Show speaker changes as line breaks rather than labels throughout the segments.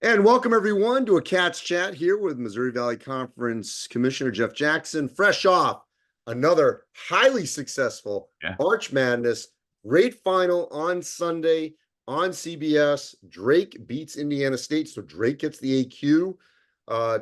And welcome everyone to a Katz chat here with Missouri Valley Conference Commissioner Jeff Jackson, fresh off another highly successful
Yeah.
Arch Madness. Great final on Sunday on CBS. Drake beats Indiana State, so Drake gets the AQ.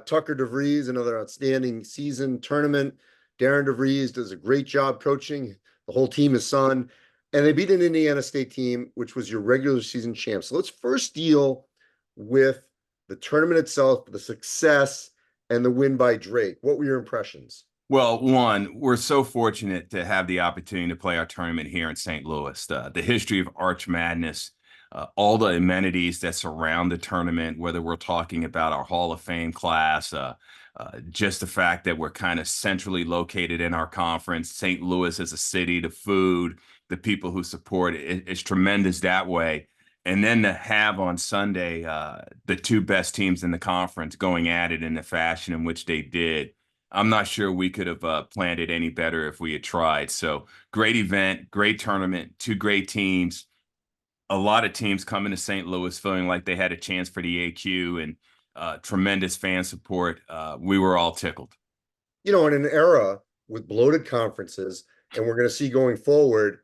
Tucker DeVries, another outstanding season tournament. Darren DeVries does a great job coaching. The whole team is son. And they beat an Indiana State team, which was your regular season champ. So let's first deal with the tournament itself, the success, and the win by Drake. What were your impressions?
Well, one, we're so fortunate to have the opportunity to play our tournament here in St. Louis. The history of Arch Madness, all the amenities that surround the tournament, whether we're talking about our Hall of Fame class, just the fact that we're kind of centrally located in our conference, St. Louis as a city, the food, the people who support it, it's tremendous that way. And then to have on Sunday the two best teams in the conference going at it in the fashion in which they did. I'm not sure we could have planned it any better if we had tried. So great event, great tournament, two great teams. A lot of teams coming to St. Louis feeling like they had a chance for the AQ and tremendous fan support. We were all tickled.
In an era with bloated conferences, and we're going to see going forward,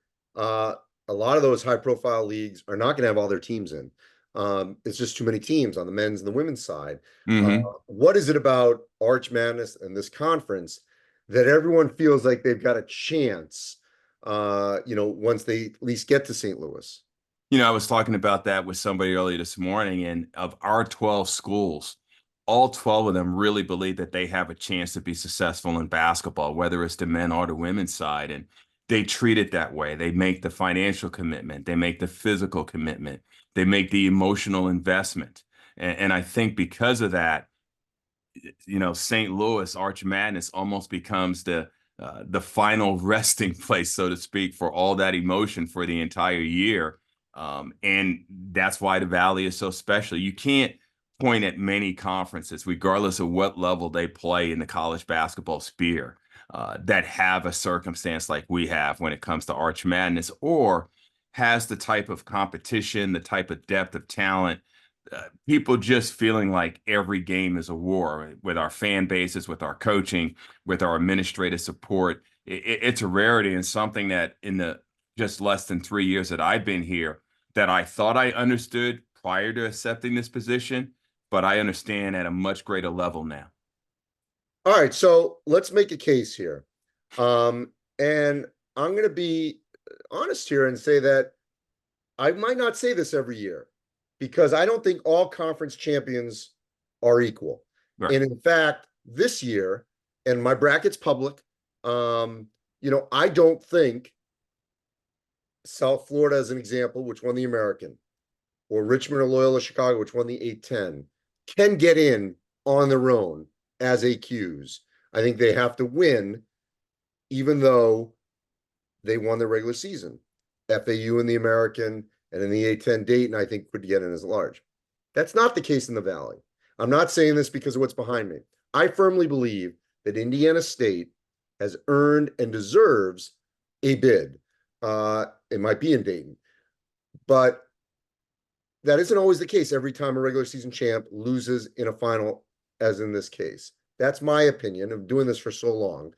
a lot of those high profile leagues are not going to have all their teams in. It's just too many teams on the men's and the women's side.
Mm-hmm.
What is it about Arch Madness and this conference that everyone feels like they've got a chance, once they at least get to St. Louis?
I was talking about that with somebody earlier this morning, and of our 12 schools, all 12 of them really believe that they have a chance to be successful in basketball, whether it's the men or the women's side. And they treat it that way. They make the financial commitment, they make the physical commitment, they make the emotional investment. And I think because of that, St. Louis Arch Madness almost becomes the final resting place, so to speak, for all that emotion for the entire year. And that's why the Valley is so special. You can't point at many conferences, regardless of what level they play in the college basketball sphere, that have a circumstance like we have when it comes to Arch Madness, or has the type of competition, the type of depth of talent, people just feeling like every game is a war with our fan bases, with our coaching, with our administrative support. It's a rarity and something that in the just less than 3 years that I've been here, that I thought I understood prior to accepting this position, but I understand at a much greater level now.
All right, so let's make a case here. And I'm going to be honest here and say that I might not say this every year because I don't think all conference champions are equal.
Right.
And in fact, this year, and my bracket's public, I don't think South Florida, as an example, which won the American, or Richmond or Loyola Chicago, which won the 810, can get in on their own as AQs. I think they have to win, even though they won the regular season. FAU in the American and in the A10 Dayton, I think could get in as large. That's not the case in the Valley. I'm not saying this because of what's behind me. I firmly believe that Indiana State has earned and deserves a bid. It might be in Dayton, but that isn't always the case every time a regular season champ loses in a final, as in this case. That's my opinion of doing this for so long.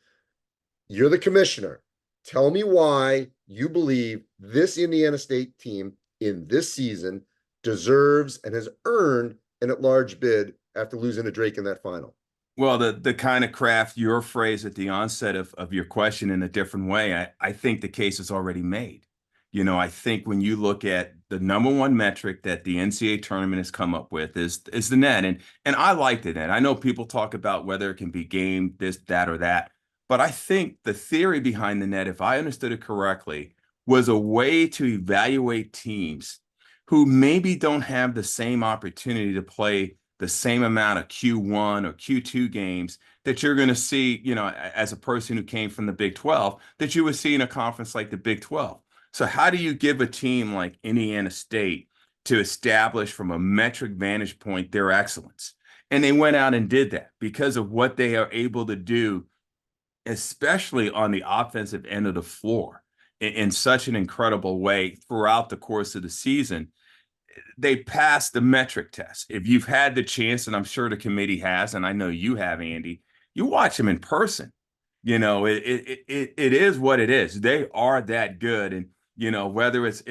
You're the commissioner. Tell me why you believe this Indiana State team in this season deserves and has earned an at-large bid after losing to Drake in that final.
Well, the kind of craft your phrase at the onset of your question in a different way, I think the case is already made. I think when you look at the number one metric that the NCAA tournament has come up with is the net. And I like the net. I know people talk about whether it can be game, this, that, or that. But I think the theory behind the net, if I understood it correctly, was a way to evaluate teams who maybe don't have the same opportunity to play the same amount of Q1 or Q2 games that you're going to see, as a person who came from the Big 12, that you would see in a conference like the Big 12. So how do you give a team like Indiana State to establish from a metric vantage point their excellence? And they went out and did that because of what they are able to do, especially on the offensive end of the floor, in such an incredible way throughout the course of the season. they pass the metric test. If you've had the chance, and I'm sure the committee has, and I know you have, Andy, you watch them in person. It is what it is. They are that good, and whether it's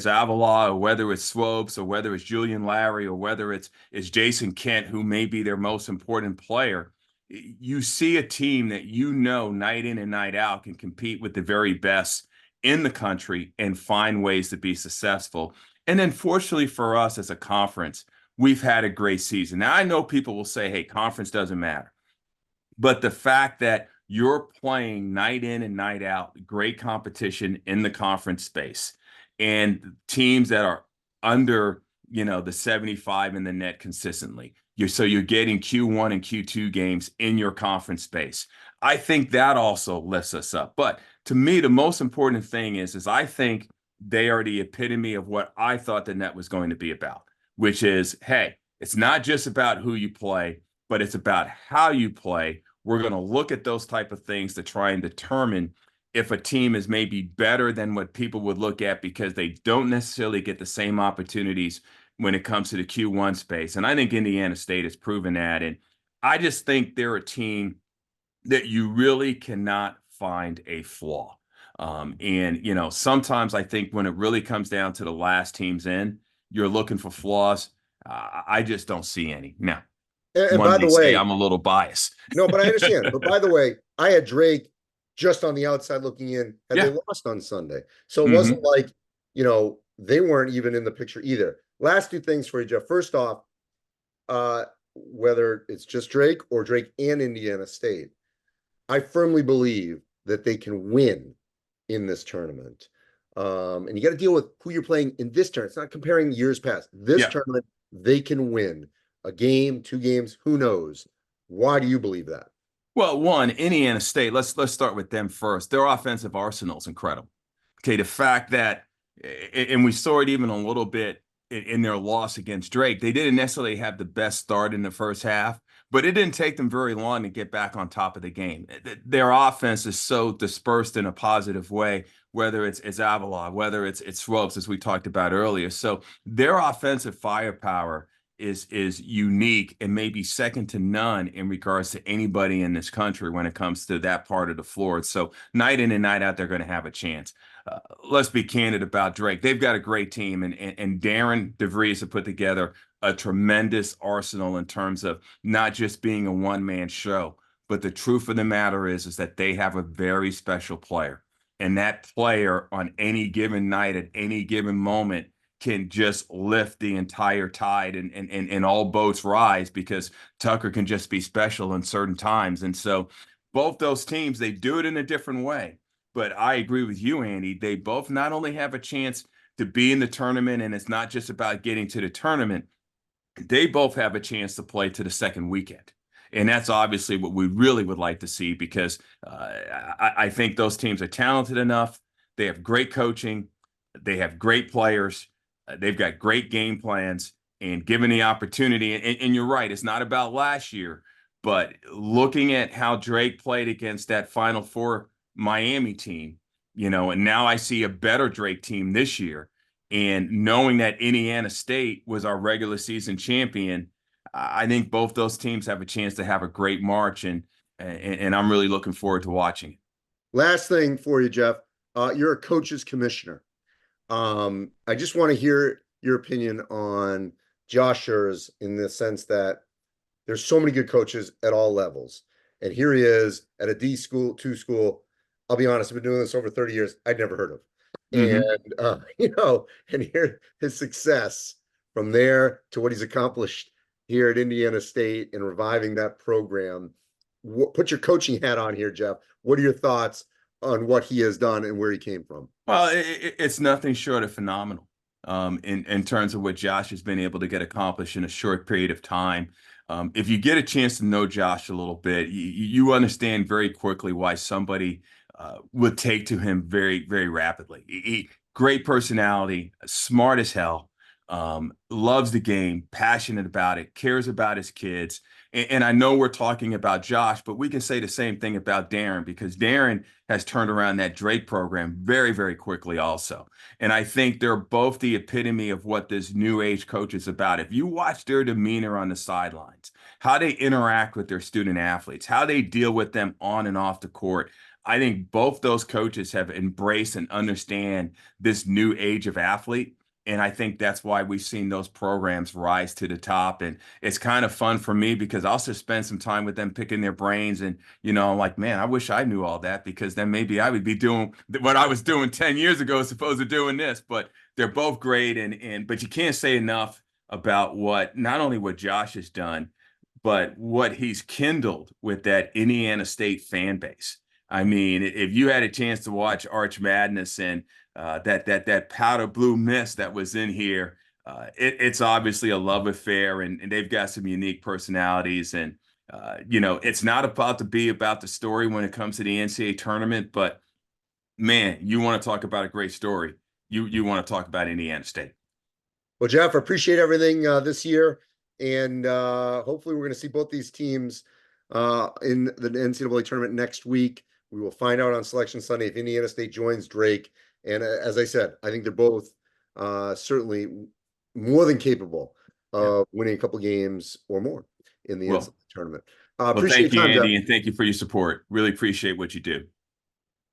Avila, or whether it's Swopes, or whether it's Julian Larry, or whether it's Jason Kent, who may be their most important player. You see a team that night in and night out can compete with the very best in the country and find ways to be successful. And then fortunately for us as a conference, we've had a great season. Now I know people will say, hey, conference doesn't matter. But the fact that you're playing night in and night out, great competition in the conference space, and teams that are under, the 75 in the net consistently. You're getting Q1 and Q2 games in your conference space. I think that also lifts us up. But to me, the most important thing is I think they are the epitome of what I thought the net was going to be about, which is, hey, it's not just about who you play, but it's about how you play. We're going to look at those type of things to try and determine if a team is maybe better than what people would look at because they don't necessarily get the same opportunities when it comes to the Q1 space. And I think Indiana State has proven that. And I just think they're a team that you really cannot find a flaw. Sometimes I think when it really comes down to the last teams in, you're looking for flaws. I just don't see any. Now,
And
one
by
may
the
say
way,
I'm a little biased.
no, but I understand. But by the way, I had Drake just on the outside looking in had they
Yeah.
lost on Sunday. So it wasn't
Hmm.
like, they weren't even in the picture either. Last two things for you, Jeff. First off, whether it's just Drake or Drake and Indiana State, I firmly believe that they can win in this tournament. And you got to deal with who you're playing in this tournament. It's not comparing years past. This
Yeah.
tournament, they can win a game, two games, who knows? Why do you believe that?
Well, one, Indiana State, let's start with them first. Their offensive arsenal is incredible. Okay, the fact that, and we saw it even a little bit in their loss against Drake, they didn't necessarily have the best start in the first half, but it didn't take them very long to get back on top of the game. Their offense is so dispersed in a positive way, whether it's Avila, whether it's Swopes, as we talked about earlier. So their offensive firepower is unique and maybe second to none in regards to anybody in this country when it comes to that part of the floor. So night in and night out, they're going to have a chance. Let's be candid about Drake. They've got a great team, and Darren DeVries have put together a tremendous arsenal in terms of not just being a one-man show, but the truth of the matter is that they have a very special player. And that player on any given night at any given moment can just lift the entire tide and all boats rise because Tucker can just be special in certain times. And so both those teams, they do it in a different way. But I agree with you, Andy. They both not only have a chance to be in the tournament, and it's not just about getting to the tournament, they both have a chance to play to the second weekend. And that's obviously what we really would like to see because I think those teams are talented enough. They have great coaching. They have great players. They've got great game plans. And given the opportunity, and you're right, it's not about last year, but looking at how Drake played against that Final Four Miami team, and now I see a better Drake team this year. And knowing that Indiana State was our regular season champion, I think both those teams have a chance to have a great March, and I'm really looking forward to watching it.
Last thing for you, Jeff. You're a coach's commissioner. I just want to hear your opinion on Josh Scherz in the sense that there's so many good coaches at all levels. And here he is at a D school, two school. I'll be honest, I've been doing this over 30 years. I'd never heard of.
Mm-hmm.
And and here his success from there to what he's accomplished here at Indiana State and reviving that program. Put your coaching hat on here, Jeff. What are your thoughts on what he has done and where he came from?
Well, it's nothing short of phenomenal in terms of what Josh has been able to get accomplished in a short period of time. If you get a chance to know Josh a little bit, you understand very quickly why somebody would take to him very, very rapidly. Great personality, smart as hell, loves the game, passionate about it, cares about his kids. And I know we're talking about Josh, but we can say the same thing about Darren, because Darren has turned around that Drake program very, very quickly also. And I think they're both the epitome of what this new age coach is about. If you watch their demeanor on the sidelines, how they interact with their student athletes, how they deal with them on and off the court, I think both those coaches have embraced and understand this new age of athlete. And I think that's why we've seen those programs rise to the top. And it's kind of fun for me because I'll also spend some time with them picking their brains. And, I'm like, man, I wish I knew all that, because then maybe I would be doing what I was doing 10 years ago as opposed to doing this. But they're both great. But you can't say enough about not only what Josh has done, but what he's kindled with that Indiana State fan base. I mean, if you had a chance to watch Arch Madness and that powder blue mist that was in here, it's obviously a love affair, and they've got some unique personalities. And it's not about to be about the story when it comes to the NCAA tournament, but man, you want to talk about a great story. You want to talk about Indiana State.
Well, Jeff, I appreciate everything this year, and hopefully we're going to see both these teams in the NCAA tournament next week. We will find out on Selection Sunday if Indiana State joins Drake. And as I said, I think they're both certainly more than capable of winning a couple games or more in the NCAA tournament.
Well,
Appreciate
thank you,
your time,
Andy,
Jeff.
and thank you for your support. Really appreciate what you do.